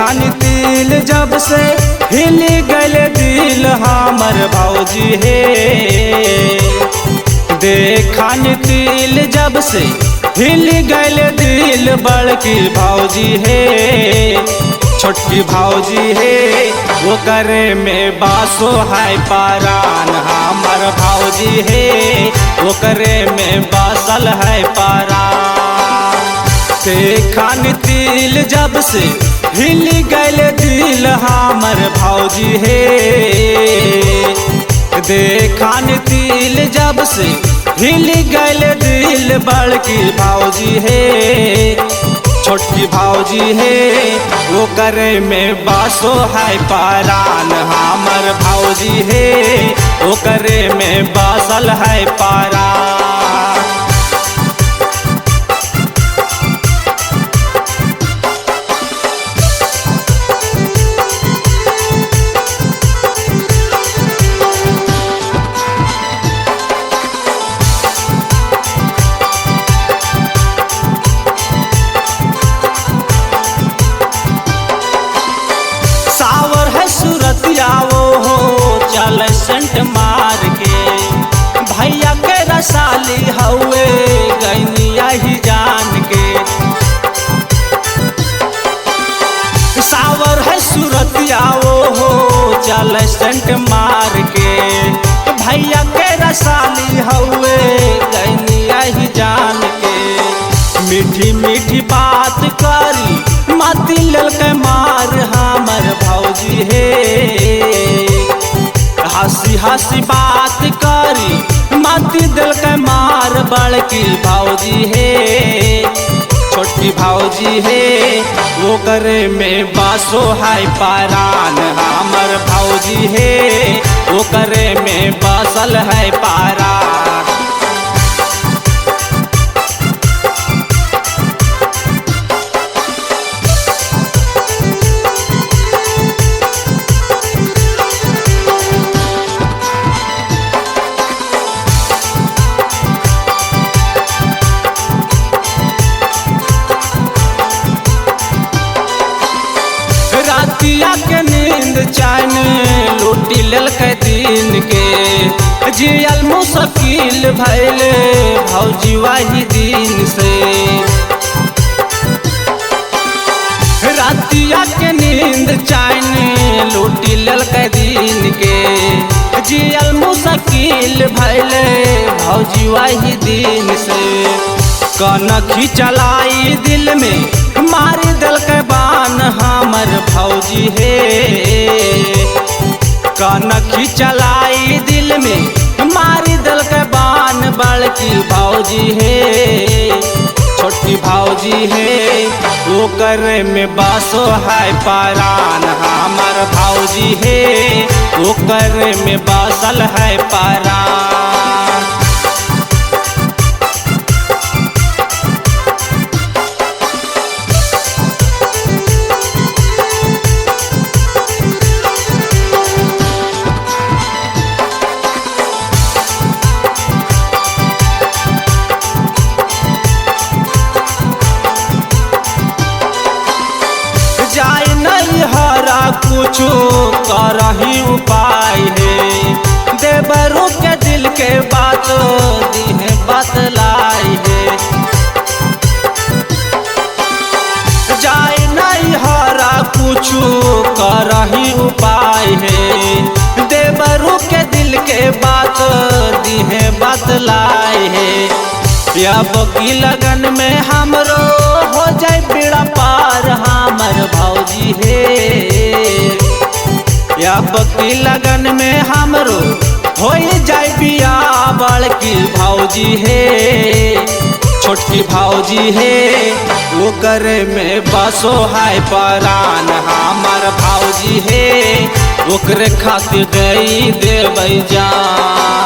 देखन तिल जब से हिल गल दिल हमर भौजी हे। देखन तिल जब से हिल गल दिल बड़की भौजी हे। छोटकी भौजी हे वो करे में बासो है पारान हमर भौजी हे। वो करे में बासल है पारान। देखन तिल जब से हिल गल दिल हमर भौजी हे। देखन तिल जब से हिल गल दिल बड़की भौजी हे। छोटकी भौजी हे वो करे में बासो है पारान हमर भौजी हे। वो करे में बासल है पारान। चल सेंट मार के भैया के रसाली हवे गैनिया ही जान के। सावर है सूरतिया हो चल सेंट मार के भैया के रसाली हवे गैनिया ही जान के। मीठी मीठी बात करी माती ललके मार हमर भौजी हे। हंसी हंसी बात करी माती दिल के मार बड़की भौजी हे। छोटकी भौजी हे वो करे में बासो है पारान हमर भौजी हे। वो करे में बासल है पारान। रातिया के नींद चैन लूटी ललके दिन के। जियल मुश्किल भैले भौजी वही दिन से। रातिया के नींद चैन लूटी ललके दिन के। जियल मुश्किल भैले भौजी वही दिन से। कनखी चलाई दिल में मारी दिल के बान हमर भौजी हे। कनखी चलाई दिल में मारी दिल के बान बड़की भौजी हे। छोटकी भौजी हे वो करे में बासो है पारान हमर भौजी हे। वो करे में बासल है पारान। जाए नहीं हरा कुछो करही उपाय है। देवरू के दिल के बात दीहे बतलाई है। जाए नहीं हरा कुछो करही उपाय है। देवरू के दिल के बात दीहे बतलाई है। अब की लगन में हमरो हो जाए बेड़ा पार हमर भौजी हे। अब की लगन में हमरो हो जाए बियाह बड़की भौजी हे। छोटकी भौजी हे वो करे में बसो है परान हमर भौजी हे। ओकरे खातिर गई देबै जान।